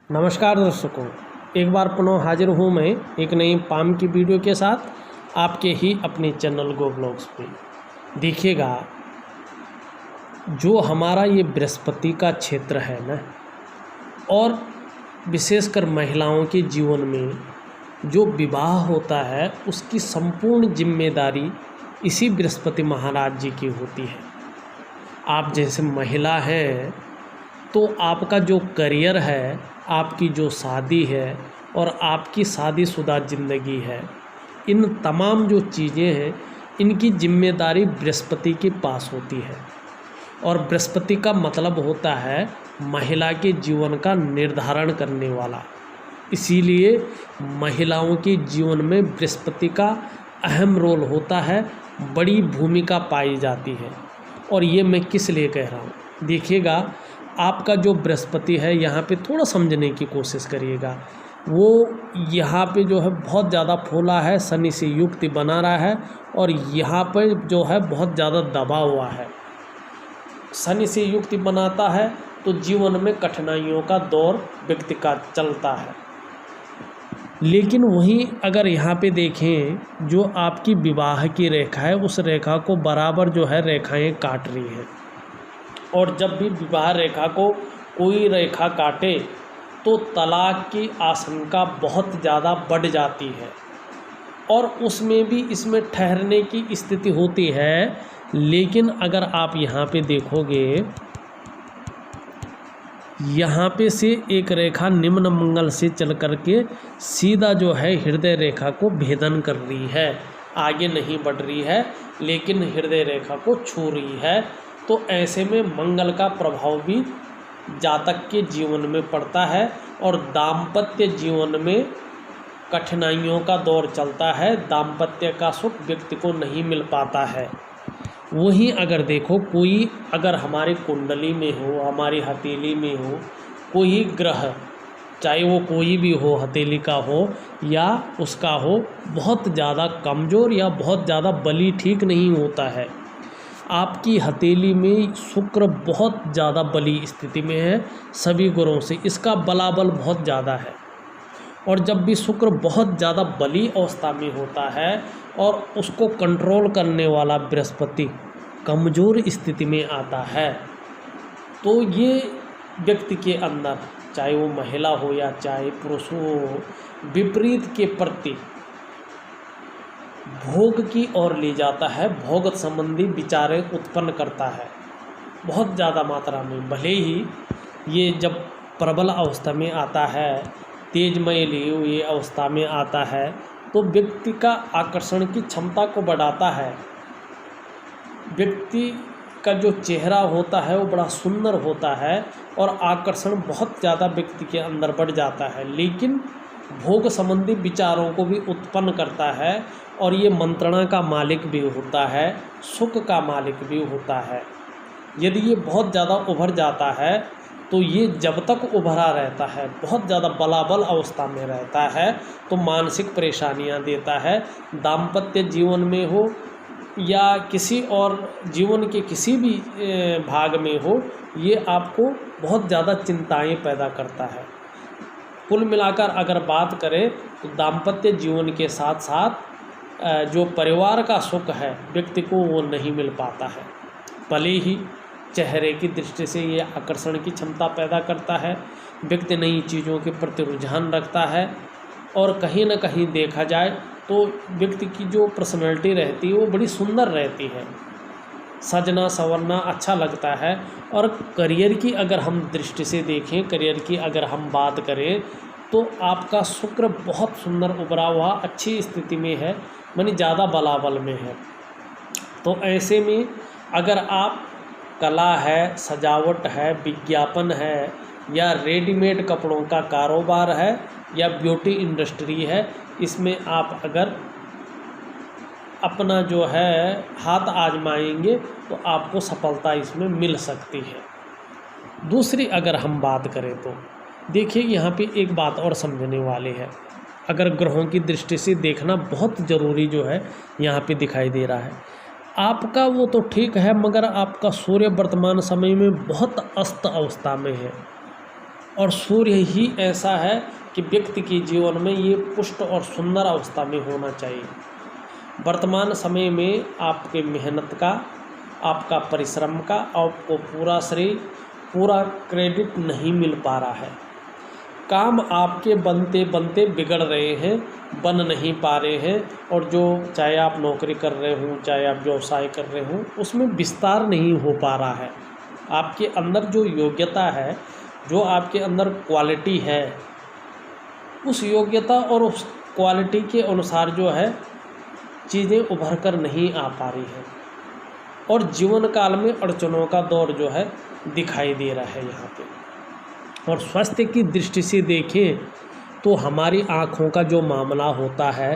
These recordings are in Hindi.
नमस्कार दर्शकों, एक बार पुनः हाजिर हूँ मैं एक नई पाम की वीडियो के साथ आपके ही अपने चैनल गो ब्लॉग्स पे। देखिएगा, जो हमारा ये बृहस्पति का क्षेत्र है ना, और विशेषकर महिलाओं के जीवन में जो विवाह होता है उसकी संपूर्ण जिम्मेदारी इसी बृहस्पति महाराज जी की होती है। आप जैसे महिला हैं तो आपका जो करियर है, आपकी जो शादी है और आपकी शादीशुदा ज़िंदगी है, इन तमाम जो चीज़ें हैं इनकी जिम्मेदारी बृहस्पति के पास होती है। और बृहस्पति का मतलब होता है महिला के जीवन का निर्धारण करने वाला। इसीलिए महिलाओं के जीवन में बृहस्पति का अहम रोल होता है, बड़ी भूमिका पाई जाती है। और ये मैं किस लिए कह रहा हूँ, देखिएगा, आपका जो बृहस्पति है यहाँ पे थोड़ा समझने की कोशिश करिएगा। वो यहाँ पे जो है बहुत ज़्यादा फूला है, शनि से युक्ति बना रहा है और यहाँ पर जो है बहुत ज़्यादा दबा हुआ है। शनि से युक्ति बनाता है तो जीवन में कठिनाइयों का दौर व्यक्ति का चलता है। लेकिन वहीं अगर यहाँ पे देखें, जो आपकी विवाह की रेखा है उस रेखा को बराबर जो है रेखाएं काट रही हैं। और जब भी विवाह रेखा को कोई रेखा काटे तो तलाक की आशंका बहुत ज़्यादा बढ़ जाती है। और उसमें भी इसमें ठहरने की स्थिति होती है। लेकिन अगर आप यहाँ पे देखोगे, यहाँ पे से एक रेखा निम्न मंगल से चल करके सीधा जो है हृदय रेखा को भेदन कर रही है, आगे नहीं बढ़ रही है लेकिन हृदय रेखा को छू रही है। तो ऐसे में मंगल का प्रभाव भी जातक के जीवन में पड़ता है और दाम्पत्य जीवन में कठिनाइयों का दौर चलता है। दाम्पत्य का सुख व्यक्ति को नहीं मिल पाता है। वहीं अगर देखो, कोई अगर हमारी कुंडली में हो, हमारी हथेली में हो कोई ग्रह, चाहे वो कोई भी हो, हथेली का हो या उसका हो, बहुत ज़्यादा कमज़ोर या बहुत ज़्यादा बली ठीक नहीं होता है। आपकी हथेली में शुक्र बहुत ज़्यादा बली स्थिति में है सभी ग्रहों से, इसका बलाबल बहुत ज़्यादा है। और जब भी शुक्र बहुत ज़्यादा बली अवस्था में होता है और उसको कंट्रोल करने वाला बृहस्पति कमज़ोर स्थिति में आता है, तो ये व्यक्ति के अंदर, चाहे वो महिला हो या चाहे पुरुष हो, विपरीत के प्रति भोग की ओर ले जाता है, भोग संबंधी विचारें उत्पन्न करता है बहुत ज़्यादा मात्रा में। भले ही ये जब प्रबल अवस्था में आता है, तेजमय लिए हुए अवस्था में आता है, तो व्यक्ति का आकर्षण की क्षमता को बढ़ाता है। व्यक्ति का जो चेहरा होता है वो बड़ा सुंदर होता है और आकर्षण बहुत ज़्यादा व्यक्ति के अंदर बढ़ जाता है। लेकिन भोग संबंधी विचारों को भी उत्पन्न करता है और ये मंत्रणा का मालिक भी होता है, सुख का मालिक भी होता है। यदि ये बहुत ज़्यादा उभर जाता है तो ये जब तक उभरा रहता है, बहुत ज़्यादा बलाबल अवस्था में रहता है, तो मानसिक परेशानियां देता है। दाम्पत्य जीवन में हो या किसी और जीवन के किसी भी भाग में हो, ये आपको बहुत ज़्यादा चिंताएं पैदा करता है। कुल मिलाकर अगर बात करें तो दाम्पत्य जीवन के साथ साथ जो परिवार का सुख है व्यक्ति को वो नहीं मिल पाता है। भले ही चेहरे की दृष्टि से ये आकर्षण की क्षमता पैदा करता है, व्यक्ति नई चीज़ों के प्रति रुझान रखता है और कहीं ना कहीं देखा जाए तो व्यक्ति की जो पर्सनैलिटी रहती है वो बड़ी सुंदर रहती है, सजना संवरना अच्छा लगता है। और करियर की अगर हम दृष्टि से देखें, करियर की अगर हम बात करें तो आपका शुक्र बहुत सुंदर उभरा हुआ अच्छी स्थिति में है, मानी ज़्यादा बलाबल में है। तो ऐसे में अगर आप कला है, सजावट है, विज्ञापन है या रेडीमेड कपड़ों का कारोबार है या ब्यूटी इंडस्ट्री है, इसमें आप अगर अपना जो है हाथ आजमाएंगे तो आपको सफलता इसमें मिल सकती है। दूसरी अगर हम बात करें तो देखिए, यहाँ पे एक बात और समझने वाले है। अगर ग्रहों की दृष्टि से देखना बहुत ज़रूरी जो है यहाँ पे दिखाई दे रहा है। आपका वो तो ठीक है, मगर आपका सूर्य वर्तमान समय में बहुत अस्त अवस्था में है। और सूर्य ही ऐसा है कि व्यक्ति के जीवन में ये पुष्ट और सुंदर अवस्था में होना चाहिए। वर्तमान समय में आपके मेहनत का, आपका परिश्रम का आपको पूरा श्रेय, पूरा क्रेडिट नहीं मिल पा रहा है। काम आपके बनते बनते बिगड़ रहे हैं, बन नहीं पा रहे हैं, और जो चाहे आप नौकरी कर रहे हों, चाहे आप व्यवसाय कर रहे हों, उसमें विस्तार नहीं हो पा रहा है। आपके अंदर जो योग्यता है, जो आपके अंदर क्वालिटी है, उस योग्यता और उस क्वालिटी के अनुसार जो है चीज़ें उभर कर नहीं आ पा रही हैं, और जीवन काल में अड़चनों का दौर जो है दिखाई दे रहा है यहाँ पे। और स्वास्थ्य की दृष्टि से देखें तो हमारी आँखों का जो मामला होता है,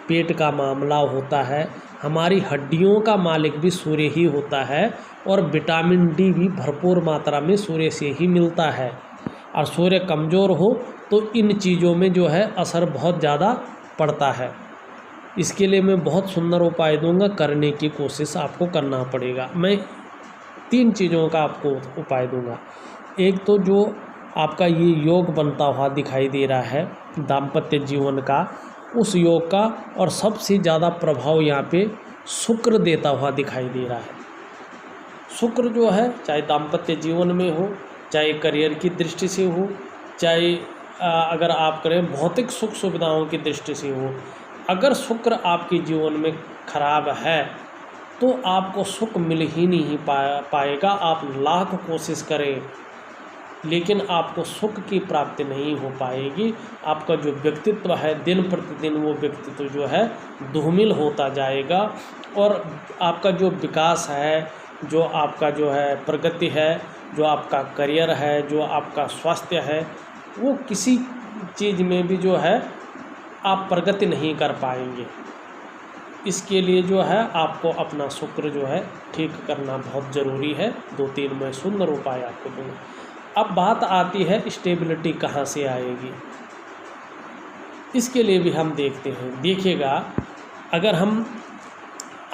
पेट का मामला होता है, हमारी हड्डियों का मालिक भी सूर्य ही होता है, और विटामिन डी भी भरपूर मात्रा में सूर्य से ही मिलता है। और सूर्य कमज़ोर हो तो इन चीज़ों में जो है असर बहुत ज़्यादा पड़ता है। इसके लिए मैं बहुत सुंदर उपाय दूंगा, करने की कोशिश आपको करना पड़ेगा। मैं 3 चीज़ों का आपको उपाय दूंगा। एक तो जो आपका ये योग बनता हुआ दिखाई दे रहा है दाम्पत्य जीवन का, उस योग का, और सबसे ज़्यादा प्रभाव यहाँ पे शुक्र देता हुआ दिखाई दे रहा है। शुक्र जो है, चाहे दाम्पत्य जीवन में हो, चाहे करियर की दृष्टि से हो, चाहे अगर आप करें भौतिक सुख सुविधाओं की दृष्टि से हो, अगर शुक्र आपके जीवन में खराब है तो आपको सुख मिल ही नहीं पाएगा। आप लाख कोशिश करें लेकिन आपको सुख की प्राप्ति नहीं हो पाएगी। आपका जो व्यक्तित्व है दिन प्रतिदिन वो व्यक्तित्व जो है धूमिल होता जाएगा, और आपका जो विकास है, जो आपका जो है प्रगति है, जो आपका करियर है, जो आपका स्वास्थ्य है, वो किसी चीज़ में भी जो है आप प्रगति नहीं कर पाएंगे। इसके लिए जो है आपको अपना शुक्र जो है ठीक करना बहुत ज़रूरी है। 2-3 मैं सुंदर उपाय आपको दूँगा। अब बात आती है स्टेबिलिटी कहाँ से आएगी, इसके लिए भी हम देखते हैं। देखिएगा, अगर हम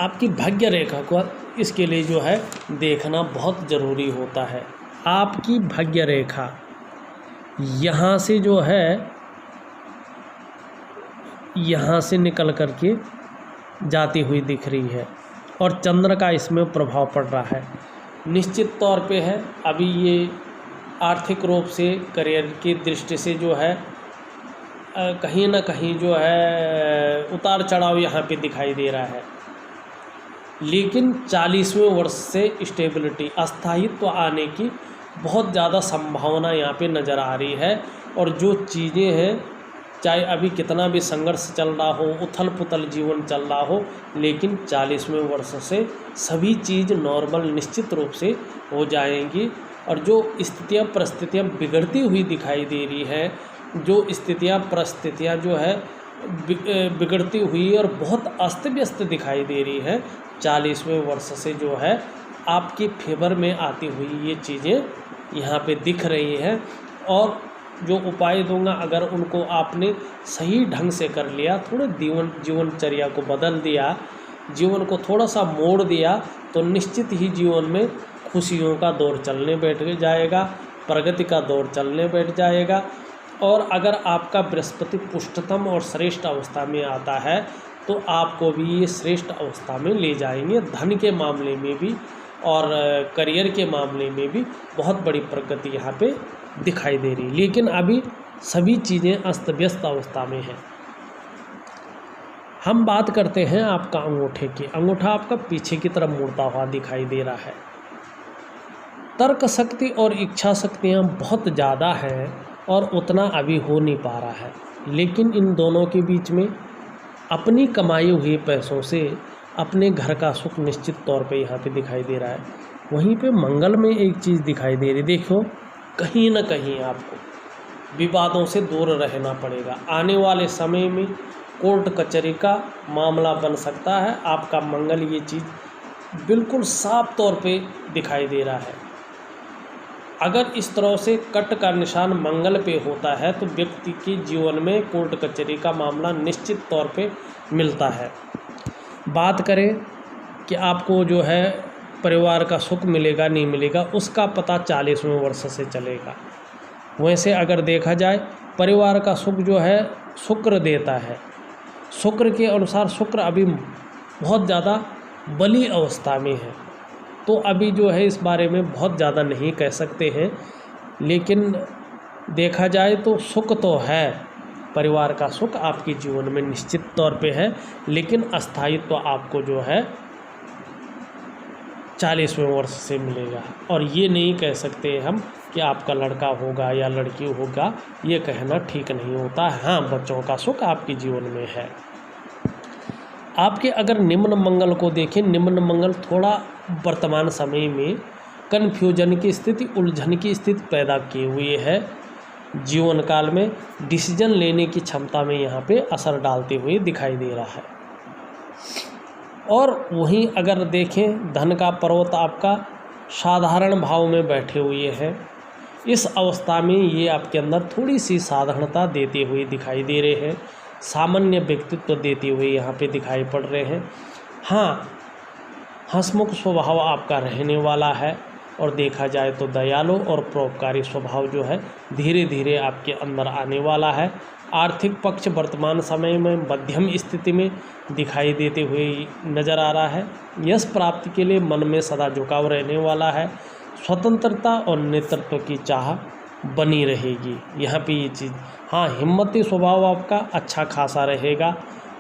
आपकी भाग्य रेखा को, इसके लिए जो है देखना बहुत ज़रूरी होता है। आपकी भाग्य रेखा यहाँ से जो है, यहाँ से निकल कर के जाती हुई दिख रही है, और चंद्र का इसमें प्रभाव पड़ रहा है। निश्चित तौर पे है अभी ये आर्थिक रूप से, करियर की दृष्टि से जो है कहीं ना कहीं जो है उतार चढ़ाव यहाँ पे दिखाई दे रहा है। लेकिन 40वें वर्ष से स्टेबिलिटी, अस्थायित्व आने की बहुत ज़्यादा संभावना यहाँ पे नज़र आ रही है। और जो चीज़ें हैं, चाहे अभी कितना भी संघर्ष चल रहा हो, उथल पुथल जीवन चल रहा हो, लेकिन 40वें वर्ष से सभी चीज़ नॉर्मल निश्चित रूप से हो जाएंगी। और जो स्थितियाँ परिस्थितियाँ बिगड़ती हुई दिखाई दे रही है, जो स्थितियाँ परिस्थितियाँ जो है बिगड़ती हुई और बहुत अस्त व्यस्त दिखाई दे रही है, 40वें वर्ष से जो है आपके फेवर में आती हुई ये चीज़ें यहाँ पे दिख रही हैं। और जो उपाय दूंगा, अगर उनको आपने सही ढंग से कर लिया, थोड़े जीवनचर्या को बदल दिया, जीवन को थोड़ा सा मोड़ दिया, तो निश्चित ही जीवन में खुशियों का दौर चलने बैठ जाएगा, प्रगति का दौर चलने बैठ जाएगा। और अगर आपका बृहस्पति पुष्टतम और श्रेष्ठ अवस्था में आता है तो आपको भी ये श्रेष्ठ अवस्था में ले जाएंगे। धन के मामले में भी और करियर के मामले में भी बहुत बड़ी प्रगति यहाँ पे दिखाई दे रही। लेकिन अभी सभी चीज़ें अस्त व्यस्त अवस्था में हैं। हम बात करते हैं आपका अंगूठे की। अंगूठा आपका पीछे की तरफ मुड़ता हुआ दिखाई दे रहा है। तर्क शक्ति और इच्छा शक्तियाँ बहुत ज़्यादा हैं और उतना अभी हो नहीं पा रहा है। लेकिन इन दोनों के बीच में अपनी कमाई हुए पैसों से अपने घर का सुख निश्चित तौर पे यहाँ पे दिखाई दे रहा है। वहीं पे मंगल में एक चीज़ दिखाई दे रही, देखो कहीं ना कहीं आपको विवादों से दूर रहना पड़ेगा। आने वाले समय में कोर्ट कचहरी का मामला बन सकता है। आपका मंगल ये चीज़ बिल्कुल साफ तौर पे दिखाई दे रहा है। अगर इस तरह से कट का निशान मंगल पे होता है तो व्यक्ति के जीवन में कोर्ट कचहरी का मामला निश्चित तौर पे मिलता है। बात करें कि आपको जो है परिवार का सुख मिलेगा नहीं मिलेगा, उसका पता 40वें वर्ष से चलेगा। वैसे अगर देखा जाए परिवार का सुख जो है शुक्र देता है। शुक्र के अनुसार शुक्र अभी बहुत ज़्यादा बली अवस्था में है, तो अभी जो है इस बारे में बहुत ज़्यादा नहीं कह सकते हैं, लेकिन देखा जाए तो सुख तो है, परिवार का सुख आपके जीवन में निश्चित तौर पे है, लेकिन अस्थायित्व तो आपको जो है 40वें वर्ष से मिलेगा। और ये नहीं कह सकते हम कि आपका लड़का होगा या लड़की होगा, ये कहना ठीक नहीं होता। हाँ, बच्चों का सुख आपके जीवन में है। आपके अगर निम्न मंगल को देखें, निम्न मंगल थोड़ा वर्तमान समय में कन्फ्यूजन की स्थिति, उलझन की स्थिति पैदा किए हुए है। जीवन काल में डिसीजन लेने की क्षमता में यहाँ पे असर डालते हुए दिखाई दे रहा है। और वहीं अगर देखें, धन का पर्वत आपका साधारण भाव में बैठे हुए हैं। इस अवस्था में ये आपके अंदर थोड़ी सी साधारणता देते हुए दिखाई दे रहे हैं, सामान्य व्यक्तित्व देते हुए यहाँ पे दिखाई पड़ रहे हैं। हाँ, हंसमुख स्वभाव आपका रहने वाला है, और देखा जाए तो दयालु और परोपकारी स्वभाव जो है धीरे धीरे आपके अंदर आने वाला है। आर्थिक पक्ष वर्तमान समय में मध्यम स्थिति में दिखाई देते हुए नज़र आ रहा है। यश प्राप्ति के लिए मन में सदा झुकाव रहने वाला है। स्वतंत्रता और नेतृत्व की चाह बनी रहेगी यहाँ पे ये चीज़। हाँ, हिम्मती स्वभाव आपका अच्छा खासा रहेगा।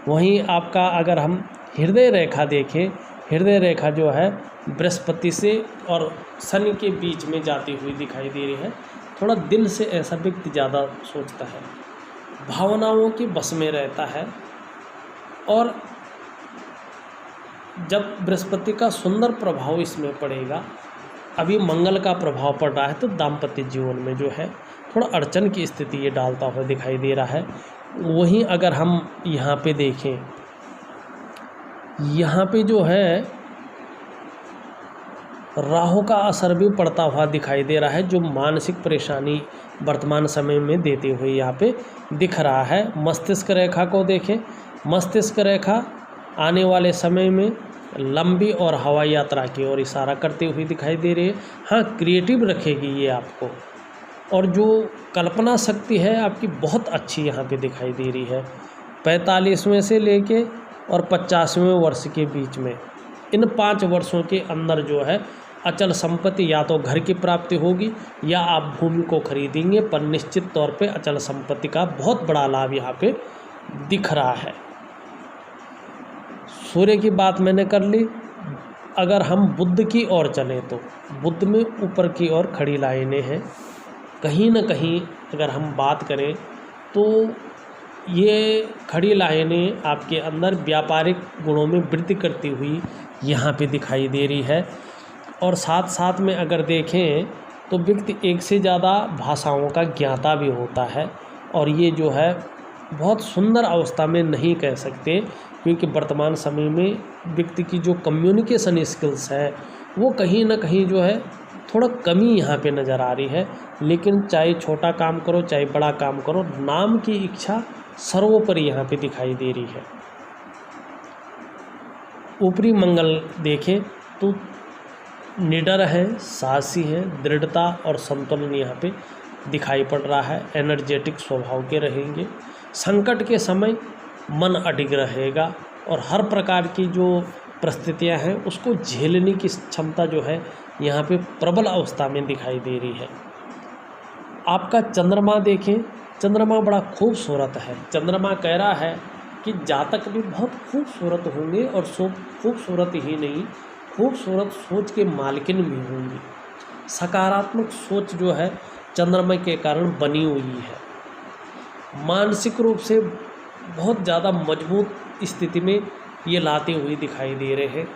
वहीं आपका अगर हम हृदय रेखा देखें, हृदय रेखा जो है बृहस्पति से और शनि के बीच में जाती हुई दिखाई दे रही है। थोड़ा दिल से ऐसा व्यक्ति ज़्यादा सोचता है, भावनाओं के बस में रहता है। और जब बृहस्पति का सुंदर प्रभाव इसमें पड़ेगा, अभी मंगल का प्रभाव पड़ रहा है, तो दाम्पत्य जीवन में जो है थोड़ा अड़चन की स्थिति ये डालता हुआ दिखाई दे रहा है। वहीं अगर हम यहाँ पे देखें, यहाँ पे जो है राहु का असर भी पड़ता हुआ दिखाई दे रहा है, जो मानसिक परेशानी वर्तमान समय में देते हुए यहाँ पे दिख रहा है। मस्तिष्क रेखा को देखें, मस्तिष्क रेखा आने वाले समय में लंबी और हवाई यात्रा की ओर इशारा करते हुए दिखाई दे रही है। हाँ, क्रिएटिव रखेगी ये आपको, और जो कल्पना शक्ति है आपकी बहुत अच्छी यहाँ पे दिखाई दे रही है। 45वें से लेके और 50वें वर्ष के बीच में, इन 5 वर्षों के अंदर जो है अचल संपत्ति या तो घर की प्राप्ति होगी या आप भूमि को खरीदेंगे, पर निश्चित तौर पे अचल संपत्ति का बहुत बड़ा लाभ यहाँ पे दिख रहा है। सूर्य की बात मैंने कर ली। अगर हम बुध की ओर चलें तो बुध में ऊपर की ओर खड़ी लाइनें हैं। कहीं ना कहीं अगर हम बात करें तो ये खड़ी लाइनें आपके अंदर व्यापारिक गुणों में वृद्धि करती हुई यहाँ पे दिखाई दे रही है। और साथ साथ में अगर देखें तो व्यक्ति एक से ज़्यादा भाषाओं का ज्ञाता भी होता है, और ये जो है बहुत सुंदर अवस्था में नहीं कह सकते, क्योंकि वर्तमान समय में व्यक्ति की जो कम्युनिकेशन स्किल्स है वो कहीं ना कहीं जो है थोड़ा कमी यहाँ पे नज़र आ रही है। लेकिन चाहे छोटा काम करो चाहे बड़ा काम करो, नाम की इच्छा सर्वोपरि यहाँ पे दिखाई दे रही है। ऊपरी मंगल देखें तो निडर है, साहसी है, दृढ़ता और संतुलन यहाँ पे दिखाई पड़ रहा है। एनर्जेटिक स्वभाव के रहेंगे। संकट के समय मन अडिग रहेगा, और हर प्रकार की जो परिस्थितियाँ हैं उसको झेलने की क्षमता जो है यहाँ पे प्रबल अवस्था में दिखाई दे रही है। आपका चंद्रमा देखें, चंद्रमा बड़ा खूबसूरत है। चंद्रमा कह रहा है कि जातक भी बहुत खूबसूरत होंगे, और खूबसूरत ही नहीं, खूबसूरत सोच के मालकिन भी होंगे। सकारात्मक सोच जो है चंद्रमा के कारण बनी हुई है। मानसिक रूप से बहुत ज़्यादा मजबूत स्थिति में ये लाते हुए दिखाई दे रहे हैं।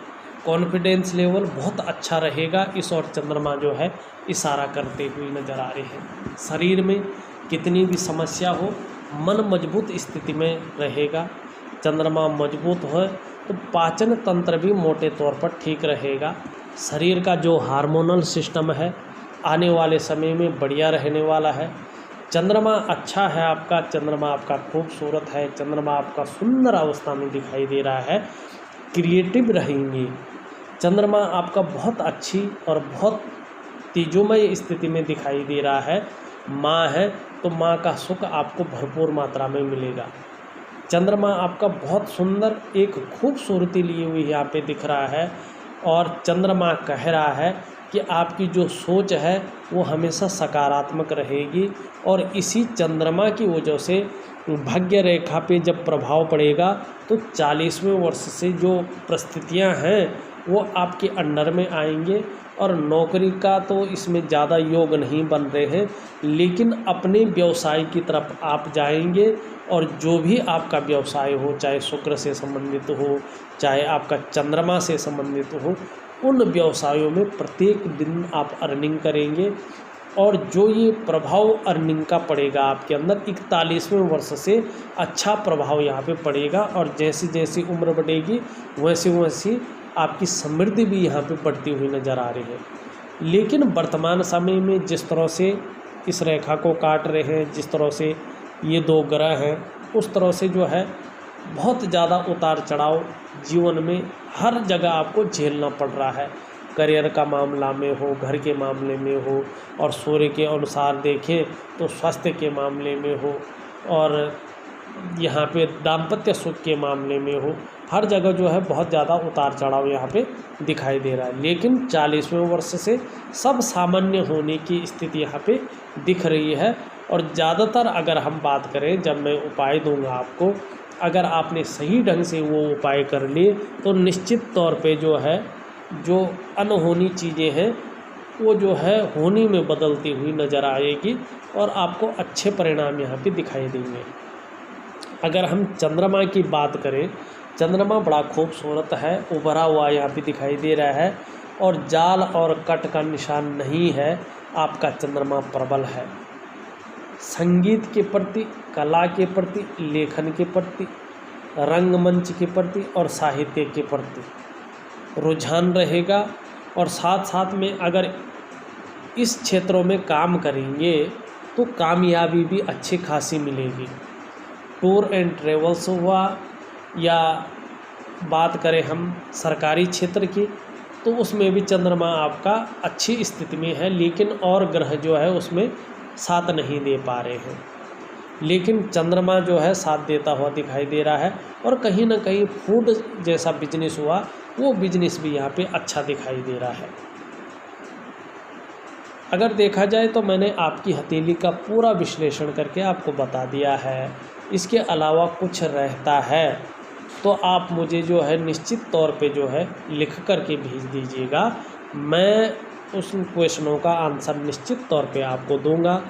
कॉन्फिडेंस लेवल बहुत अच्छा रहेगा, इस ओर चंद्रमा जो है इशारा करते हुए नज़र आ रहे हैं। शरीर में कितनी भी समस्या हो, मन मजबूत स्थिति में रहेगा। चंद्रमा मजबूत हो तो पाचन तंत्र भी मोटे तौर पर ठीक रहेगा। शरीर का जो हार्मोनल सिस्टम है आने वाले समय में बढ़िया रहने वाला है। चंद्रमा अच्छा है आपका, चंद्रमा आपका खूबसूरत है, चंद्रमा आपका सुंदर अवस्था में दिखाई दे रहा है। क्रिएटिव रहेंगे। चंद्रमा आपका बहुत अच्छी और बहुत तेजोमय स्थिति में दिखाई दे रहा है। माँ है तो माँ का सुख आपको भरपूर मात्रा में मिलेगा। चंद्रमा आपका बहुत सुंदर एक खूबसूरती लिए हुई यहाँ पे दिख रहा है और चंद्रमा कह रहा है कि आपकी जो सोच है वो हमेशा सकारात्मक रहेगी और इसी चंद्रमा की वजह से भाग्य रेखा पे जब प्रभाव पड़ेगा तो 40वें वर्ष से जो परिस्थितियाँ हैं वो आपके अंडर में आएंगे और नौकरी का तो इसमें ज़्यादा योग नहीं बन रहे हैं, लेकिन अपने व्यवसाय की तरफ आप जाएंगे और जो भी आपका व्यवसाय हो, चाहे शुक्र से संबंधित हो, चाहे आपका चंद्रमा से संबंधित हो, उन व्यवसायों में प्रत्येक दिन आप अर्निंग करेंगे और जो ये प्रभाव अर्निंग का पड़ेगा आपके अंदर 41वें वर्ष से अच्छा प्रभाव यहाँ पे पड़ेगा और जैसी जैसी उम्र बढ़ेगी वैसे वैसी आपकी समृद्धि भी यहाँ पे बढ़ती हुई नज़र आ रही है। लेकिन वर्तमान समय में जिस तरह से इस रेखा को काट रहे हैं, जिस तरह से ये दो ग्रह हैं, उस तरह से जो है बहुत ज़्यादा उतार चढ़ाव जीवन में हर जगह आपको झेलना पड़ रहा है। करियर का मामला में हो, घर के मामले में हो और सूर्य के अनुसार देखें तो स्वास्थ्य के मामले में हो और यहाँ पे दाम्पत्य सुख के मामले में हो, हर जगह जो है बहुत ज़्यादा उतार चढ़ाव यहाँ पे दिखाई दे रहा है। लेकिन 40वें वर्ष से सब सामान्य होने की स्थिति यहाँ पे दिख रही है और ज़्यादातर अगर हम बात करें, जब मैं उपाय दूंगा आपको, अगर आपने सही ढंग से वो उपाय कर लिए तो निश्चित तौर पे जो है जो अनहोनी चीज़ें हैं वो जो है होनी में बदलती हुई नज़र आएगी और आपको अच्छे परिणाम यहाँ पे दिखाई देंगे। अगर हम चंद्रमा की बात करें, चंद्रमा बड़ा खूबसूरत है, उभरा हुआ यहाँ पे दिखाई दे रहा है और जाल और कट का निशान नहीं है। आपका चंद्रमा प्रबल है। संगीत के प्रति, कला के प्रति, लेखन के प्रति, रंगमंच के प्रति और साहित्य के प्रति रुझान रहेगा और साथ साथ में अगर इस क्षेत्रों में काम करेंगे तो कामयाबी भी अच्छी खासी मिलेगी। टूर एंड ट्रेवल्स हुआ या बात करें हम सरकारी क्षेत्र की तो उसमें भी चंद्रमा आपका अच्छी स्थिति में है, लेकिन और ग्रह जो है उसमें साथ नहीं दे पा रहे हैं। लेकिन चंद्रमा जो है साथ देता हुआ दिखाई दे रहा है और कहीं ना कहीं फूड जैसा बिजनेस हुआ वो बिजनेस भी यहाँ पे अच्छा दिखाई दे रहा है। अगर देखा जाए तो मैंने आपकी हथेली का पूरा विश्लेषण करके आपको बता दिया है। इसके अलावा कुछ रहता है तो आप मुझे जो है निश्चित तौर पे जो है लिख करके भेज दीजिएगा। मैं उस क्वेश्चनों का आंसर निश्चित तौर पे आपको दूंगा।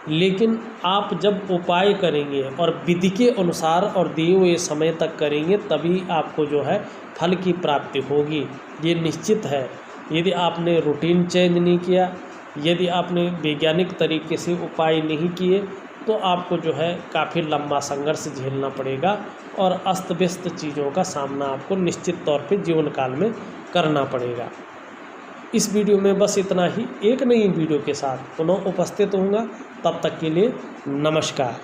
लेकिन आप जब उपाय करेंगे और विधि के अनुसार और दिए हुए समय तक करेंगे तभी आपको जो है फल की प्राप्ति होगी, ये निश्चित है। यदि आपने रूटीन चेंज नहीं किया, यदि आपने वैज्ञानिक तरीके से उपाय नहीं किए तो आपको जो है काफ़ी लंबा संघर्ष झेलना पड़ेगा और अस्त व्यस्त चीज़ों का सामना आपको निश्चित तौर पे जीवन काल में करना पड़ेगा। इस वीडियो में बस इतना ही। एक नई वीडियो के साथ पुनः उपस्थित होऊंगा, तब तक के लिए नमस्कार।